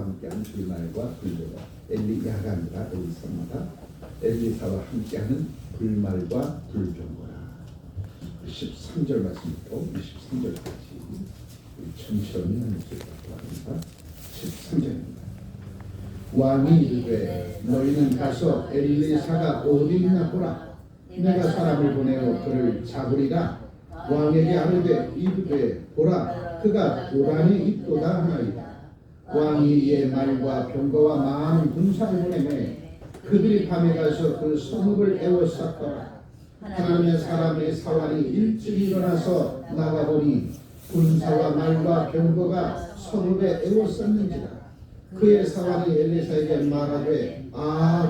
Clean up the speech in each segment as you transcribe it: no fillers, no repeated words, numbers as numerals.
함께하는 불말과 불교가 엘리야가 아니라 엘리사입니다. 엘리사와 함께하는 불말과 불경고라. 13절 말씀부터 23절까지 천천히 하면서 13절입니다. 왕이 이르되 너희는 가서 엘리사가 어디 있나 보라. 내가 사람을 보내어 그를 잡으리라. 왕에게 아뢰되 이르되 보라 그가 도단에 있도다 하나이다. 왕이 이에 말과 병거와 많은 군사를 보내매 그들이 밤에 가서 그 성읍을 에워쌌더라. 하나님의 사람의 사환이 일찍 일어나서 나가보니 군사와 말과 병거가 성읍에 에워쌌는지라. 그의 사환이 엘리사에게 말하되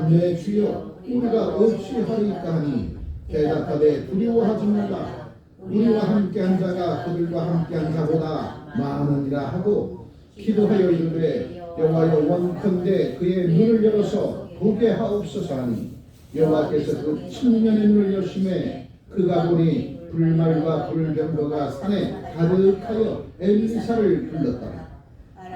내 주여 우리가 어찌하리까 하니 대답하되 두려워하지 말라. 우리와 함께한 자가 그들과 함께한 자보다 많으니라 하고 기도하여 이르되 여호와여 원컨대 그의 눈을 열어서 보게 하옵소서 하니 여호와께서 그 청년의 눈을 여심해 그가 보니 불말과 불병거가 산에 가득하여 엘리사를 불렀더라.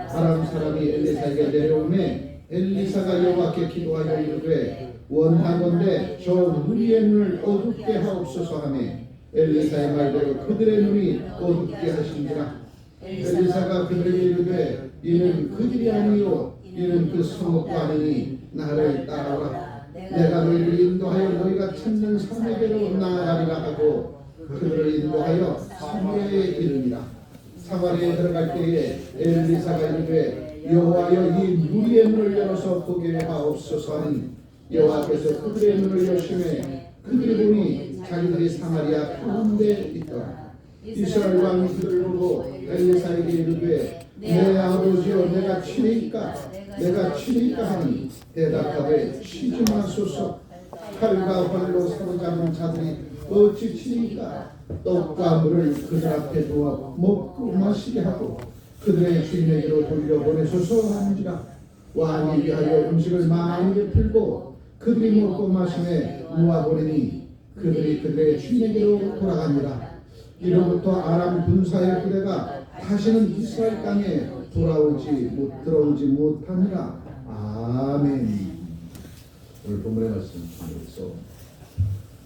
아람 사람이 엘리사에게 내려오매 엘리사가 여호와께 기도하여 이르되 원하건대 저 우리의 눈을 어둡게 하옵소서 하매 엘리사의 말대로 그들의 눈이 어둡게 하신지라. 엘리사가 그들에게 이르되 이는 그들이 아니요 이는 그 성읍도 아니니 나를 따라오라. 내가 너희를 인도하여 너희가 찾는 사마리아로 나아가리라 하고 그들을 인도하여 사마리아에 이르니라. 사마리아에 들어갈 때에 엘리사가 이르되 여호와여 이 무리의 눈을 열어서 보게 하옵소서 하니 여호와께서 그들의 눈을 여심해 그들이 보니 자기들이 사마리아 가운데 있더라. 이스라엘 왕이 그들을 보고 엘리사에게 이르되 내 아버지여 내가 치리이까 하니 대답하되 치지 마소서. 칼과 활로 사로잡은 자들이 어찌 치리이까. 떡과 물을 그들 앞에 두어 먹고 마시게 하고 그들의 주인에게로 돌려보내소서 하는지라. 왕이 위하여 음식을 많이 베풀고 그들이 먹고 마시매 모아보내니 그들이 그들의 주인에게로 돌아갑니다. 이로부터 아람 군사의 부대가 다시는 이스라엘 땅에 들어오지 못하니라. 아멘. 오늘 본문의 말씀 중에서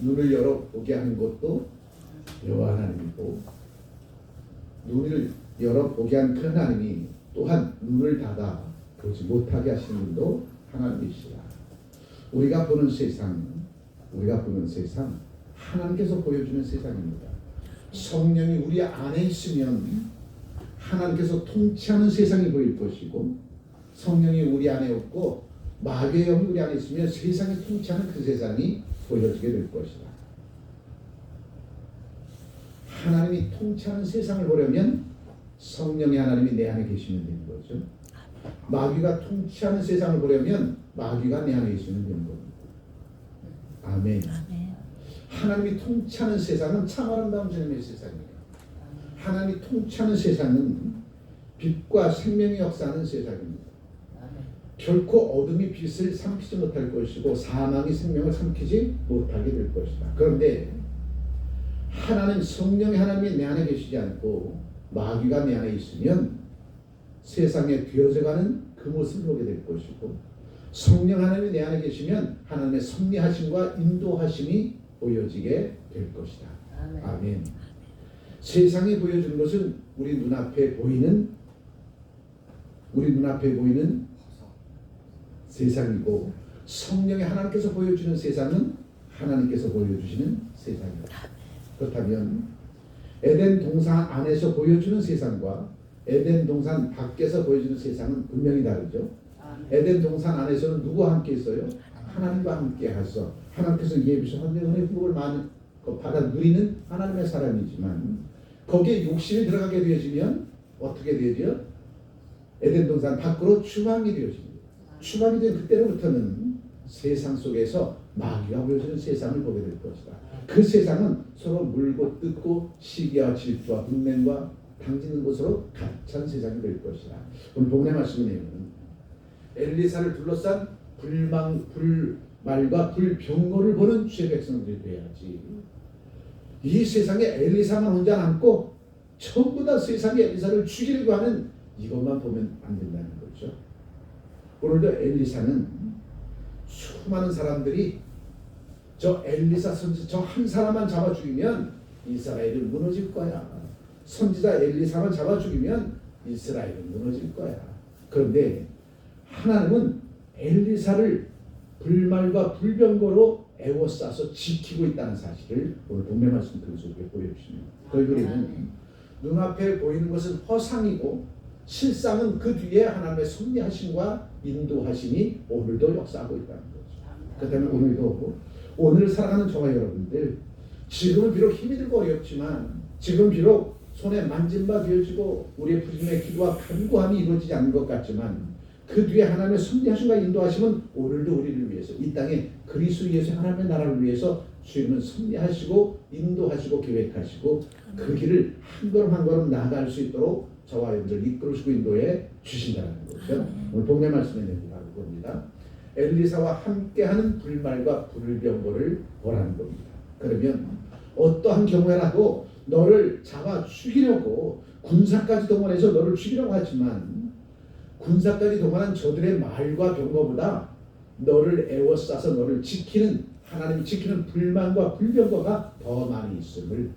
눈을 열어 보게 하는 것도 여호와 하나님이고 눈을 열어 보게 한 그 하나님이 또한 눈을 닫아 보지 못하게 하시는 분도 하나님이시라. 우리가 보는 세상 하나님께서 보여주는 세상입니다. 성령이 우리 안에 있으면 하나님께서 통치하는 세상이 보일 것이고 성령이 우리 안에 없고 마귀의 영이 우리 안에 있으면 세상이 통치하는 그 세상이 보여지게 될 것이다. 하나님이 통치하는 세상을 보려면 성령의 하나님이 내 안에 계시면 되는 거죠. 마귀가 통치하는 세상을 보려면 마귀가 내 안에 있으면 되는 겁니다. 아멘. 하나님이 통치하는 세상은 참 아름다운 주님의 세상이에요. 하나님이 통치하는 세상은 빛과 생명의 역사하는 세상입니다. 결코 어둠이 빛을 삼키지 못할 것이고 사망이 생명을 삼키지 못하게 될 것이다. 그런데 하나님 성령의 하나님이 내 안에 계시지 않고 마귀가 내 안에 있으면 세상에 되어져가는 그 모습을 보게 될 것이고 성령 하나님이 내 안에 계시면 하나님의 섭리하심과 인도하심이 보여지게 될 것이다. 아멘. 세상이 보여주는 것은 우리 눈앞에 보이는 세상이고 성령의 하나님께서 보여주는 세상은 하나님께서 보여주시는 세상이다. 그렇다면 에덴 동산 안에서 보여주는 세상과 에덴 동산 밖에서 보여주는 세상은 분명히 다르죠. 에덴 동산 안에서는 누구와 함께 있어요? 하나님과 함께 하셔서 하나님께서 예비서 은혜의福을 많이 받아 누리는 하나님의 사람이지만 거기에 욕심이 들어가게 되어지면 어떻게 되죠? 에덴 동산 밖으로 추방이 되어집니다. 추방이 된 그때로부터는 세상 속에서 마귀가 보여주는 세상을 보게 될 것이다. 그 세상은 서로 물고 뜯고 시기와 질투와 분맹과 당지는 것으로 가득 세상이 될 것이다. 오늘 본문의 말씀의 내용은 엘리사를 둘러싼 불말과 불병거를 보는 주의 백성들이 돼야지. 이 세상에 엘리사만 혼자 남고 전부 다 세상에 엘리사를 죽이려고 하는 이것만 보면 안 된다는 거죠. 오늘도 엘리사는 수많은 사람들이 저 엘리사 선지 저 한 사람만 잡아 죽이면 이스라엘은 무너질 거야. 선지자 엘리사만 잡아 죽이면 이스라엘은 무너질 거야. 그런데 하나님은 엘리사를 불말과 불병거로 애워싸서 지키고 있다는 사실을 오늘 본문 말씀 속에 보여주십니다. 그리고는 눈앞에 보이는 것은 허상이고 실상은 그 뒤에 하나님의 섭리하심과 인도하심이 오늘도 역사하고 있다는 거죠. 그 때문에 오늘도 오늘 살아가는 저와 여러분들 지금은 비록 힘이 들고 어렵지만 지금 비록 손에 만진바 되어지고 우리의 부심의 기도와 간구함이 이루어지지 않는 것 같지만 그 뒤에 하나님의 섭리하심과 인도하심은 오늘도 우리를 위해서 이 땅에 그리스도 예수 하나님의 나라를 위해서 주님은 섭리하시고 인도하시고 계획하시고 그 길을 한 걸음 한 걸음 나아갈 수 있도록 저와 여러분들 이끌으시고 인도해 주신다는 거죠. 오늘 본문의 말씀에 내용을 봅니다. 엘리사와 함께하는 불말과 불병거를 보라는 겁니다. 그러면 어떠한 경우에라도 너를 잡아 죽이려고 군사까지 동원해서 너를 죽이려고 하지만 군사까지 동원한 저들의 말과 병거보다 너를 애워싸서 너를 지키는 하나님이 지키는 불만과 불병거가 더 많이 있음을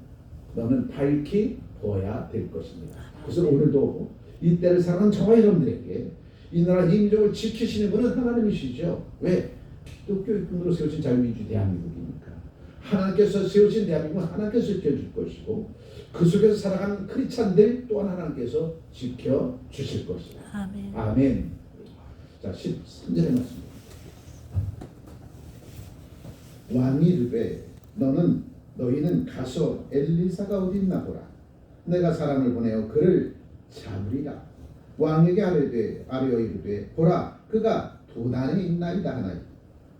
너는 밝히 보아야 될 것입니다. 그래서 오늘도 이 때를 살아가는 저와 여러분들에게 이 나라 임종을 지키시는 분은 하나님이시죠. 왜? 기독교인으로 세우신 자유민주 대한민국이니까. 하나님께서 세우신 대한민국은 하나님께서 지켜줄 것이고 그 속에서 살아가는 크리스찬들 또한 하나님께서 지켜주실 것이다. 아멘. 아멘. 자, 13절의 말씀입니다. 왕이 이르되 너희는 가서 엘리사가 어디 있나 보라. 내가 사람을 보내어 그를 잡으리라. 왕에게 아뢰어 이르되 보라 그가 도단에 있나이다 하나니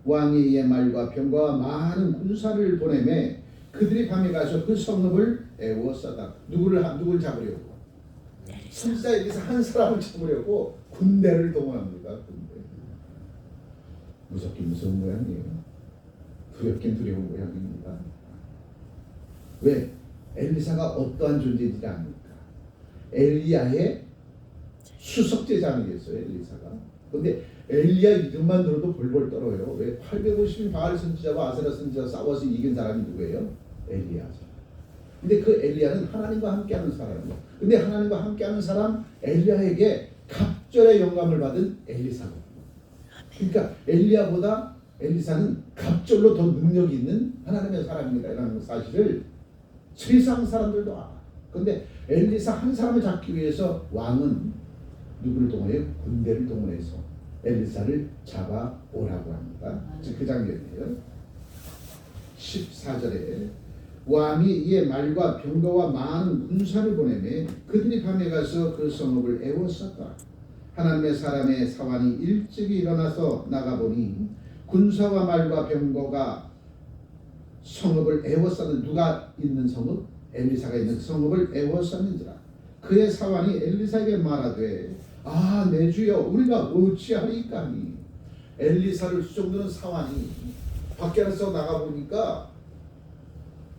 왕이 이의 말과 병거와 많은 군사를 보내매 그들이 밤에 가서 그 성읍을 애워싸다. 누굴 잡으려고? 선지자 엘리사 한 사람을 잡으려고 군대를 동원합니다. 군대. 무섭긴 무서운 모양이에요. 두렵긴 두려운 모양입니다. 왜? 엘리사가 어떠한 존재인지 압니까? 엘리야의 수석제자이겠어요. 엘리사가. 그런데 엘리야 이름만 들어도 벌벌 떨어요. 왜? 850인 바알 선지자와 아세라 선지자 싸워서 이긴 사람이 누구예요? 엘리야죠. 근데 그 엘리야는 하나님과 함께하는 사람이에요. 근데 하나님과 함께하는 사람 엘리야에게 갑절의 영감을 받은 엘리사거든요. 그러니까 엘리야보다 엘리사는 갑절로 더 능력이 있는 하나님의 사람이라는 사실을 세상 사람들도 알아. 그런데 엘리사 한 사람을 잡기 위해서 왕은 누구를 동원해요? 군대를 동원해서 엘리사를 잡아오라고 합니다. 그 장면이에요. 14절에 왕이 이에 말과 병거와 많은 군사를 보내매 그들이 밤에 가서 그 성읍을 애워쌌다. 하나님의 사람의 사환이 일찍이 일어나서 나가보니 군사와 말과 병거가 성읍을 애워쌌는 누가 있는 성읍? 엘리사가 있는 성읍을 애워쌌는지라. 그의 사환이 엘리사에게 말하되 내 주여 우리가 어찌하리까 하니 엘리사를 수종드는 사환이 밖에 나가보니까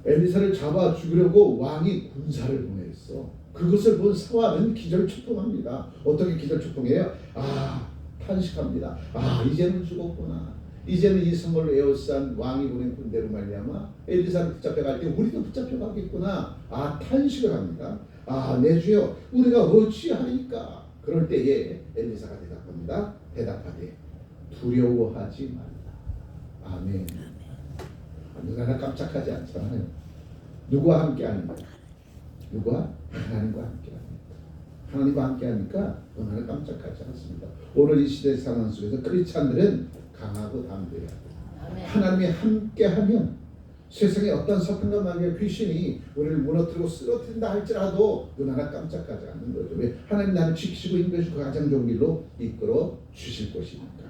엘리사를 잡아 죽이려고 왕이 군사를 보냈어. 그것을 본 사환은 기절초풍합니다. 어떻게 기절초풍해요? 탄식합니다. 이제는 죽었구나. 이제는 이 성을 에워싼 왕이 보낸 군대로 말미암아 엘리사를 붙잡혀갈 때 우리도 붙잡혀가겠구나. 탄식을 합니다. 내 주여 우리가 어찌하리까. 그럴 때에 엘리사가 대답합니다. 대답하되 두려워하지 말라. 아멘. 누구나 깜짝하지 않잖아요. 누구와 함께하는가? 누구와? 하나님과 함께합니다. 하나님과 함께하니까 누구나 깜짝하지 않습니다. 오늘 이 시대 상황 속에서 크리스찬들은 강하고 담대해야 돼요. 하나님이 함께하면 세상에 어떤 사탄과 마귀의 귀신이 우리를 무너뜨리고 쓰러뜨린다 할지라도 누구나 깜짝하지 않는 거죠. 왜? 하나님 나를 지키시고 있는 것이 가장 좋은 길로 이끌어 주실 것이니까.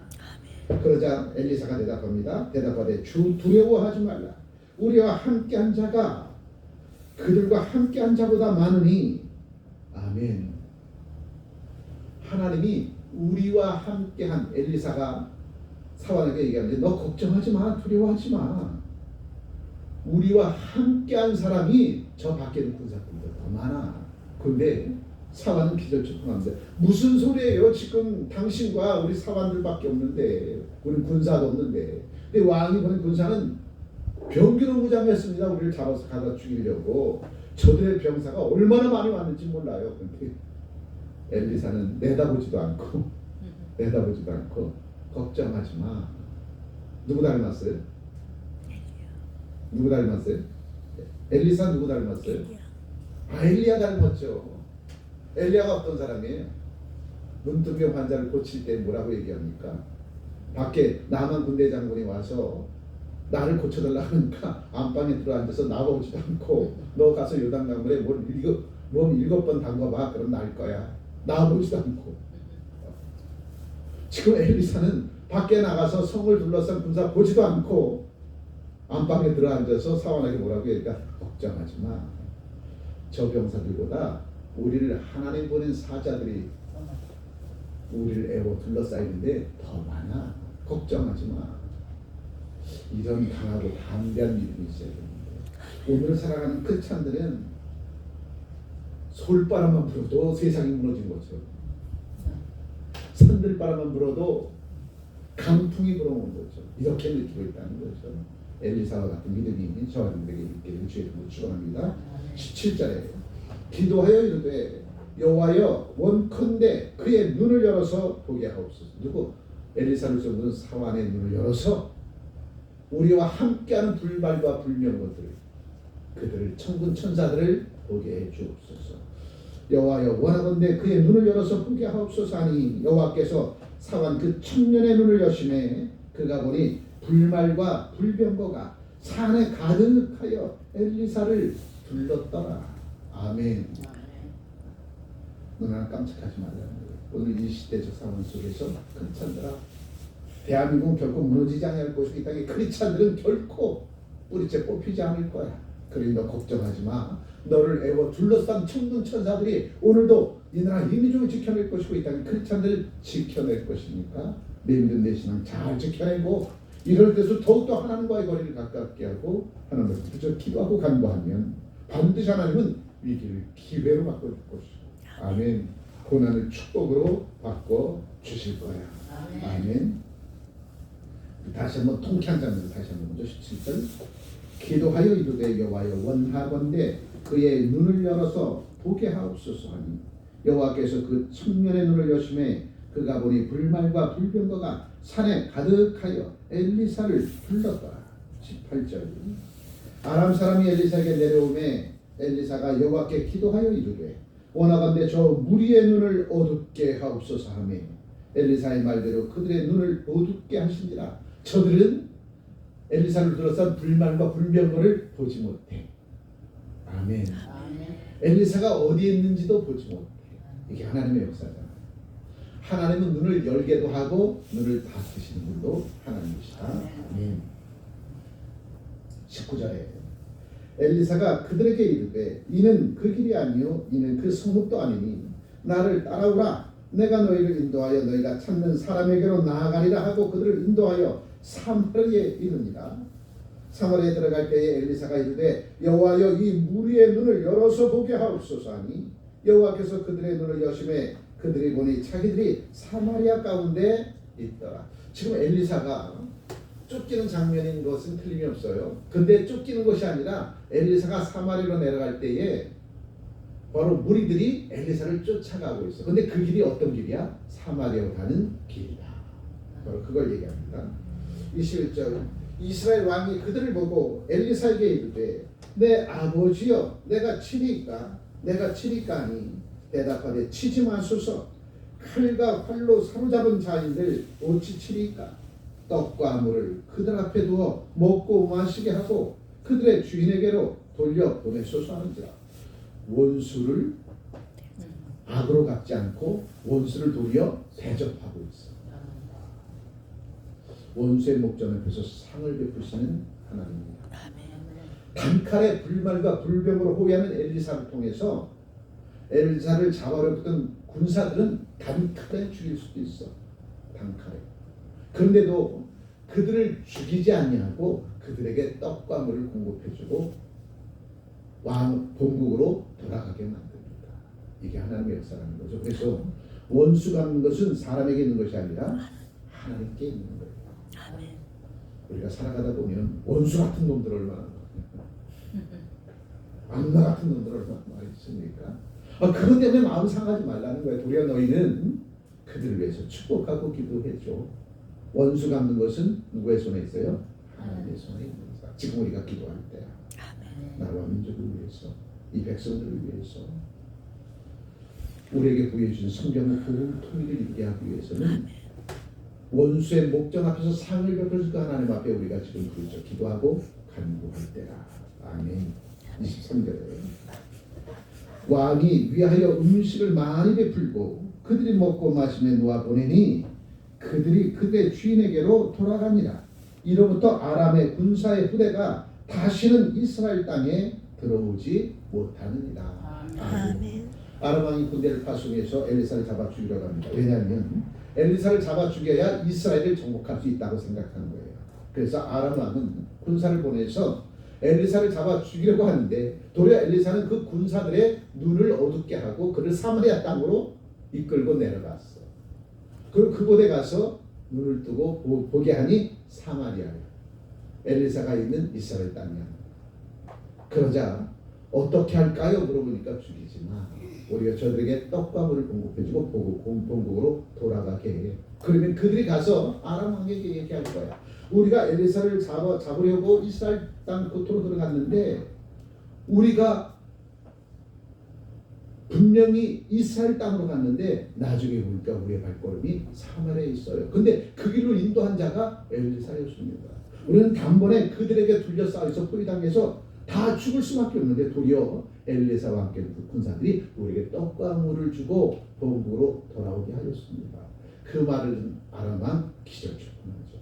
그러자 엘리사가 대답합니다. 대답하되 주 두려워하지 말라. 우리와 함께한 자가 그들과 함께한 자보다 많으니. 아멘. 하나님이 우리와 함께한 엘리사가 사환에게 얘기하는데 너 걱정하지 마. 두려워하지 마. 우리와 함께한 사람이 저 밖에 있는 군사들보다 더 많아. 그런데 사환은 기절초풍합니다. 무슨 소리예요? 지금 당신과 우리 사환들밖에 없는데, 우리 군사도 없는데. 근데 왕이 보낸 군사는 병기로 무장했습니다. 우리를 잡아서 가다 죽이려고. 저들의 병사가 얼마나 많이 왔는지 몰라요. 근데 엘리사는 내다보지도 않고 걱정하지 마. 누구 닮았어요? 누구 닮았어요? 엘리사 누구 닮았어요? 엘리야 닮았죠. 엘리야가 어떤 사람이에요? 문둥병 환자를 고칠 때 뭐라고 얘기합니까? 밖에 남한 군대 장군이 와서 나를 고쳐달라 하니까 안방에 들어앉아서 나보지도 않고 너 가서 요단강물에 몸 7번 담가봐. 그럼 날 거야. 나보지도 않고. 지금 엘리사는 밖에 나가서 성을 둘러싼 군사 보지도 않고 안방에 들어앉아서 사원에게 뭐라고 얘기하니까 걱정하지 마. 저 병사들보다 우리를 하나님 보낸 사자들이 우리를 애워 둘러싸이는데 더 많아. 걱정하지 마. 이런 강하고 담대한 믿음이 있어야 되는데 오늘 살아가는 크리스찬들은 솔바람만 불어도 세상이 무너진 것처럼 산들바람만 불어도 강풍이 불어오는 거죠. 이렇게 느끼고 있다는 거죠. 엘리사와 같은 믿음이 저와 여러분에게 있기를 주의 이름으로 축원합니다. 17절에 기도하여 이르되 여호와여 원컨대 그의 눈을 열어서 보게 하옵소서. 누구? 엘리사를 쏘는 사환의 눈을 열어서 우리와 함께하는 불말과 불명거들 그들을 천군 천사들을 보게 해 주옵소서. 여호와여 원하건대 그의 눈을 열어서 보게 하옵소서 하니 여호와께서 사환 그 청년의 눈을 여시매 그가 보니 불말과 불병거가 산에 가득하여 엘리사를 둘렀더라. 아멘. 너나 깜짝하지 말라는 거예요. 오늘 이 시대적 상황 속에서 크리스찬들아 대한민국은 결코 무너지지 않을 것이기 때문에 크리스찬들은 결코 뿌리째 뽑히지 않을 거야. 그러니 너 걱정하지 마. 너를 애워 둘러싼 천군 천사들이 오늘도 이 나라 임의중을 지켜낼 것이고 이 땅의 크리스찬들을 지켜낼 것이니까 내 믿음 내 신앙 잘 지켜내고 이럴 때서 더욱더 하나님과의 거리를 가깝게 하고 하나님을 부쩍 기도하고 간구하면 반드시 하나님은 위기를 기회로 바꿔줄 것이고 아멘. 고난을 축복으로 바꿔 주실 거야. 아멘. 다시 한번 통쾌한 장면을 다시 한번 먼저 17절 기도하여 이르되 여호와여 원하건대 그의 눈을 열어서 보게 하옵소서 하니 여호와께서 그 청년의 눈을 여심해 그가 보니 불말과 불병거가 산에 가득하여 엘리사를 불렀더라. 18절 아람 사람이 엘리사에게 내려오매 엘리사가 여호와께 기도하여 이르되 원하건대 저 무리의 눈을 어둡게 하옵소서 하며 엘리사의 말대로 그들의 눈을 어둡게 하신지라. 저들은 엘리사를 둘러싼 불말과 불병거를 보지 못해. 아멘. 엘리사가 어디에 있는지도 보지 못해. 이게 하나님의 역사잖아. 하나님은 눈을 열게도 하고 눈을 닫으시는 분도 하나님이시다. 아멘. 19절에 엘리사가 그들에게 이르되 이는 그 길이 아니요 이는 그 성읍도 아니니 나를 따라오라. 내가 너희를 인도하여 너희가 찾는 사람에게로 나아가리라 하고 그들을 인도하여 사마리아에 이르니라. 사마리아에 들어갈 때에 엘리사가 이르되 여호와여 이 무리의 눈을 열어서 보게 하옵소서 하니 여호와께서 그들의 눈을 여심해 그들이 보니 자기들이 사마리아 가운데 있더라. 지금 엘리사가 쫓기는 장면인 것은 틀림이 없어요. 근데 쫓기는 것이 아니라 엘리사가 사마리아로 내려갈 때에 바로 무리들이 엘리사를 쫓아가고 있어. 근데 그 길이 어떤 길이야? 사마리아로 가는 길이다. 바로 그걸 얘기합니다. 21절 이스라엘 왕이 그들을 보고 엘리사에게 이르되 내 아버지여 내가 치리까 하니 대답하되 치지 마소서. 칼과 활로 사로잡은 자인들 어찌 치리까. 떡과 물을 그들 앞에 두어 먹고 마시게 하고 그들의 주인에게로 돌려 보내소서 하는지라. 원수를 악으로 갚지 않고 원수를 도리어 대접하고 있어. 원수의 목전 앞에서 상을 베푸시는 하나님입니다. 단칼에 불말과 불병으로 호위하는 엘리사를 통해서 엘리사를 잡아려던 군사들은 단칼에 죽일 수도 있어. 단칼에. 그런데도 그들을 죽이지 아니하고 그들에게 떡과 물을 공급해주고 왕 본국으로 돌아가게 만듭니다. 이게 하나님의 역사라는 거죠. 그래서 원수가 있는 것은 사람에게 있는 것이 아니라 하나님께 있는 거예요. 아멘. 우리가 살아가다 보면 원수 같은 놈들 얼마나 악마 같은 놈들 얼마나 많이 있습니까? 그것 때문에 마음 상하지 말라는 거예요. 도리어 너희는 그들을 위해서 축복하고 기도해줘. 원수 갚는 것은 누구의 손에 있어요? 하나님의 손에 있는 거다. 지금 우리가 기도할 때야. 나와 민족을 위해서, 이 백성들을 위해서, 우리에게 구해주신 성경의 복음 통일을 있게 하기 위해서는 원수의 목전 앞에서 상을 베풀 그 하나님 앞에 우리가 지금 그렇죠. 기도하고 간구할 때라. 아멘. 23절에 왕이 위하여 음식을 많이 베풀고 그들이 먹고 마시며 놓아 보내니 그들이 그들의 주인에게로 돌아가니라. 이로부터 아람의 군사의 부대가 다시는 이스라엘 땅에 들어오지 못하느니라. 아멘. 아람 왕이 군대를 파송해서 엘리사를 잡아 죽이려고 합니다. 왜냐하면 엘리사를 잡아 죽여야 이스라엘을 정복할 수 있다고 생각하는 거예요. 그래서 아람 왕은 군사를 보내서 엘리사를 잡아 죽이려고 하는데 도리어 엘리사는 그 군사들의 눈을 어둡게 하고 그를 사마리아 땅으로 이끌고 내려갔어. 그리고 그곳에 가서 눈을 뜨고 보게 하니 사마리아예요. 엘리사가 있는 이스라엘 땅이야. 그러자 어떻게 할까요? 물어보니까 죽이지 마. 우리가 저들에게 떡과 물을 공급해주고 본국으로 돌아가게 해. 그러면 그들이 가서 아람 왕에게 얘기할 거야. 우리가 엘리사를 잡으려고 이스라엘 땅 끝으로 들어갔는데 우리가 분명히 이스라엘 땅으로 갔는데 나중에 보니까 우리의 발걸음이 사마리아에 있어요. 근데 그 길로 인도한 자가 엘리사였습니다. 우리는 단번에 그들에게 둘러싸여서 포위당해서 다 죽을 수밖에 없는데 도리어 엘리사와 함께 그 군사들이 우리에게 떡과 물을 주고 본국으로 돌아오게 하였습니다. 그 말을 아람 왕 기절초문하죠.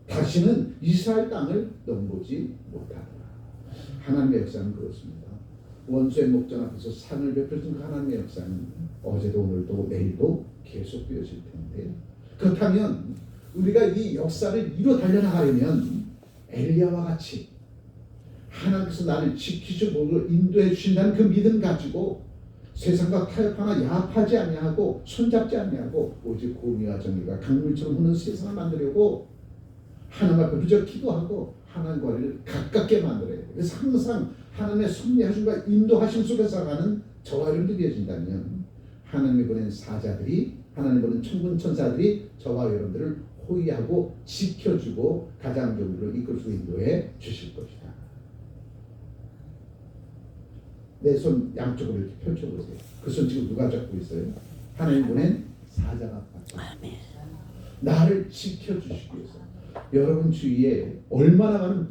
다시는 이스라엘 땅을 넘보지 못하더라. 하나님의 역사는 그렇습니다. 원수의 목전 앞에서 상을 베풀던 그 하나님의 역사는 어제도 오늘도 내일도 계속되어질 텐데 그렇다면 우리가 이 역사를 이루 달려나가려면 엘리야와 같이 하나님께서 나를 지키시고 인도해 주신다는 그 믿음 가지고 세상과 타협하나 야합하지 아니하고 손잡지 아니하고 오직 공의와 정의가 강물처럼 흐르는 세상을 만들려고 하나님 앞에 부적 기도하고 하나님과를 가깝게 만들어야 돼요. 그래서 항상 하나님의 섭리하심과 인도하심 속에서 살아가는 저와 여러분들이 되어진다면 하나님이 보낸 사자들이 하나님 보낸 천군 천사들이 저와 여러분들을 호위하고 지켜주고 가장 좋은 길로 이끌고 인도해 주실 것이다. 내 손 양쪽으로 이렇게 펼쳐보세요. 그 손 지금 누가 잡고 있어요? 하나님 보낸 사자가 잡고 있어요. 나를 지켜주시기 위해서. 여러분 주위에 얼마나 많은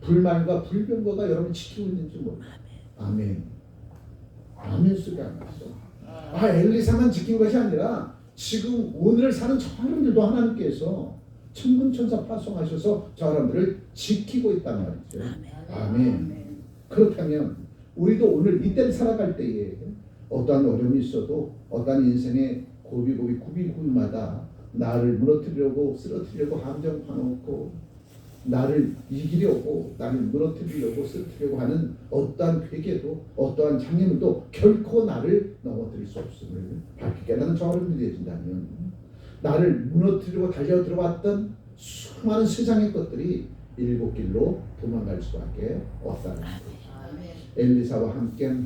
불말과 불병거가 여러분 지키고 있는지 몰라요. 아멘. 아멘 소리 안 났어. 엘리사만 지킨 것이 아니라 지금 오늘을 사는 저 사람들도 하나님께서 천군천사 파송하셔서 저 사람들을 지키고 있단 말이죠. 아멘. 그렇다면 우리도 오늘 이때를 살아갈 때에 어떠한 어려움이 있어도 어떠한 인생의 고비마다 나를 무너뜨리려고 쓰러뜨리려고 함정 파놓고 나를 이기려고 나를 무너뜨리려고 쓰러뜨리려고 하는 어떠한 회개도 어떠한 장애물도 결코 나를 넘어뜨릴 수 없음을 밝히 깨닫는 저 여러분들이 되신다면 나를 무너뜨리고 달려 들어왔던 수많은 세상의 것들이 일곱 길로 도망갈 수밖에 없다는 거죠. 엘리사와 함께한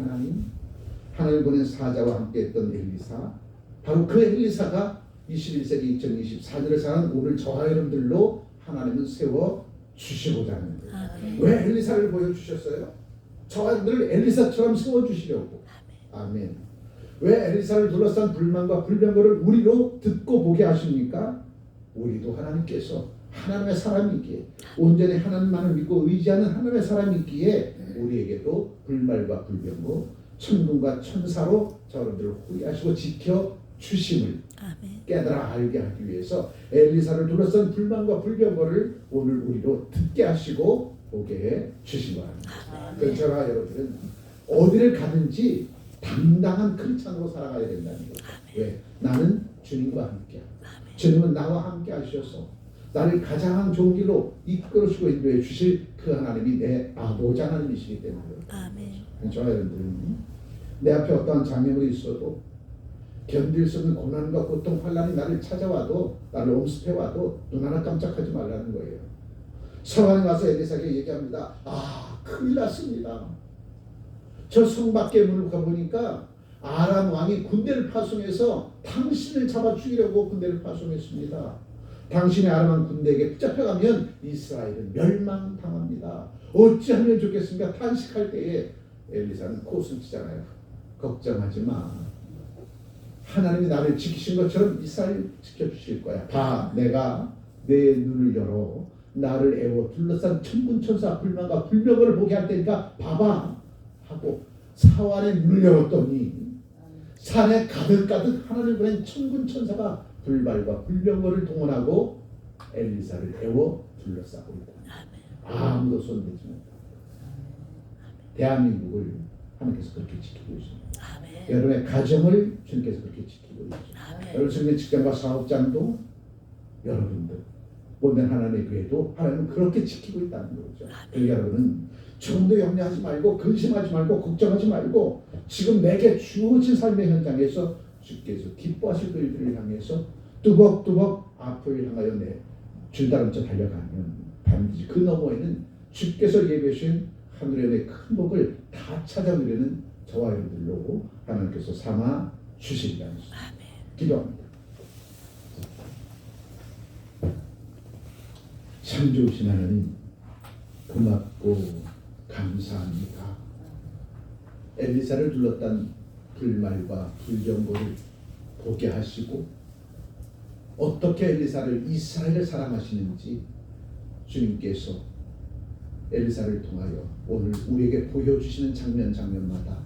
하나님 보낸 사자와 함께했던 엘리사, 바로 그 엘리사가 21세기 2024년을 사는 오늘 저와 여러분들로 하나님은 세워 주시고자 하는 거예요. 왜 엘리사를 보여주셨어요? 저와 여러분들을 엘리사처럼 세워주시려고. 아멘. 왜 엘리사를 둘러싼 불만과 불병거를 우리로 듣고 보게 하십니까? 우리도 하나님께서 하나님의 사람이기에 온전히 하나님만을 믿고 의지하는 하나님의 사람이기에 우리에게도 불말과 불병거 천군과 천사로 저들을 호위하시고 지켜 주심을 깨달아 알게 하기 위해서 엘리사를 둘러싼 불만과 불병거를 오늘 우리로 듣게 하시고 보게 해 주신 겁니다. 그래서 저와 여러분들은 어디를 가든지 당당한 크리스찬으로 살아가야 된다는 거죠. 왜? 나는 주님과 함께. 주님은 나와 함께 하셔서 나를 가장 좋은 길로 이끌어주고 인도해 주실 그 하나님이 내 아버지 하나님이시기 때문에 저와 여러분들은 내 앞에 어떠한 장애물이 있어도 견딜 수 없는 고난과 고통, 환난이 나를 찾아와도 나를 엄습해와도 눈 하나 깜짝하지 말라는 거예요. 성안에 와서 엘리사에게 얘기합니다. 큰일 났습니다. 저 성 밖에 문을 가보니까 아람 왕이 군대를 파송해서 당신을 잡아 죽이려고 군대를 파송했습니다. 당신의 아람 군대에게 붙잡혀가면 이스라엘은 멸망당합니다. 어찌하면 좋겠습니까? 탄식할 때에 엘리사는 코웃음 치잖아요. 걱정하지 마. 하나님이 나를 지키신 것처럼 이스라엘 지켜주실 거야. 봐, 내가 내 눈을 열어 나를 애워 둘러싼 천군천사 불만과 불병거를 보게 할 테니까 봐봐 하고 사환의 문을 열었더니 산에 가득가득 하나님을 보낸 천군천사가 불발과 불병거를 동원하고 엘리사를 애워 둘러싸고 있다. 아무도 손대지 못한다. 대한민국을 하나님께서 그렇게 지키고 있습니다. 여러분의 가정을 주님께서 그렇게 지키고 있습니다. 여러분의 직장과 사업장도 여러분들 모든 하나님의 교회도 하나님은 그렇게 지키고 있다는 거죠. 그러니까 여러분은 조금도 염려하지 말고 근심하지 말고 걱정하지 말고 지금 내게 주어진 삶의 현장에서 주께서 기뻐하실 그 일들을 향해서 뚜벅뚜벅 앞을 향하여 내 줄다름쳐 달려가면 반드시 그 너머에는 주께서 예배하신 하늘의 큰 복을 다 찾아오려는 저와 여러분들로 하나님께서 삼아 주시리라 기도합니다. 참 좋으신 하나님 고맙고 감사합니다. 엘리사를 둘렀던 불말과 불경고를 보게 하시고 어떻게 엘리사를 이스라엘을 사랑하시는지 주님께서 엘리사를 통하여 오늘 우리에게 보여주시는 장면마다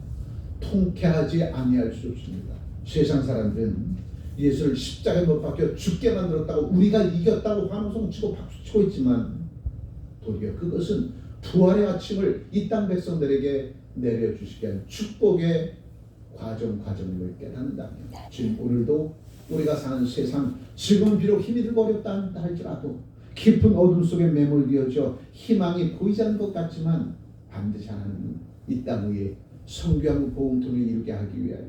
통쾌하지 아니할 수 없습니다. 세상 사람들은 예수를 십자가에 못 박혀 죽게 만들었다고 우리가 이겼다고 환호성치고 박수치고 있지만 도리어 그것은 부활의 아침을 이 땅 백성들에게 내려주시게 한 축복의 과정을 깨닫는다면 지금 오늘도 우리가 사는 세상 지금 비록 힘이 들고 어렵다 할지라도 깊은 어둠 속에 매몰되어져 희망이 보이지 않는 것 같지만 반드시 하나님은 이 땅 위에 성교하고 보응통을 이루게 하기 위하여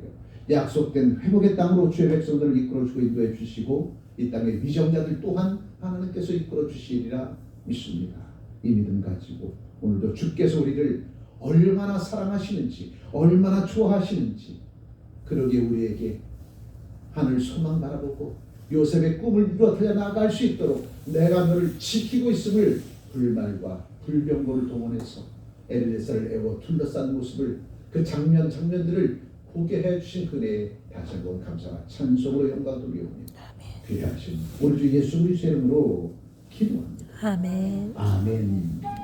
약속된 회복의 땅으로 주의 백성들을 이끌어주고 인도해 주시고 이 땅의 미정자들 또한 하나님께서 이끌어 주시리라 믿습니다. 이 믿음 가지고 오늘도 주께서 우리를 얼마나 사랑하시는지 얼마나 좋아하시는지 그러기에 우리에게 하늘 소망 바라보고 요셉의 꿈을 이루어 달려나갈 수 있도록 내가 너를 지키고 있음을 불말과 불병거를 동원해서 엘리사를 애워 둘러싼 모습을 그 장면들을 보게 해주신 그네에 다시 한번 감사와 찬송으로 영광 돌리오며 귀하신 우리 주 예수 그리스도의 이름으로 기도합니다. 아멘. 아멘.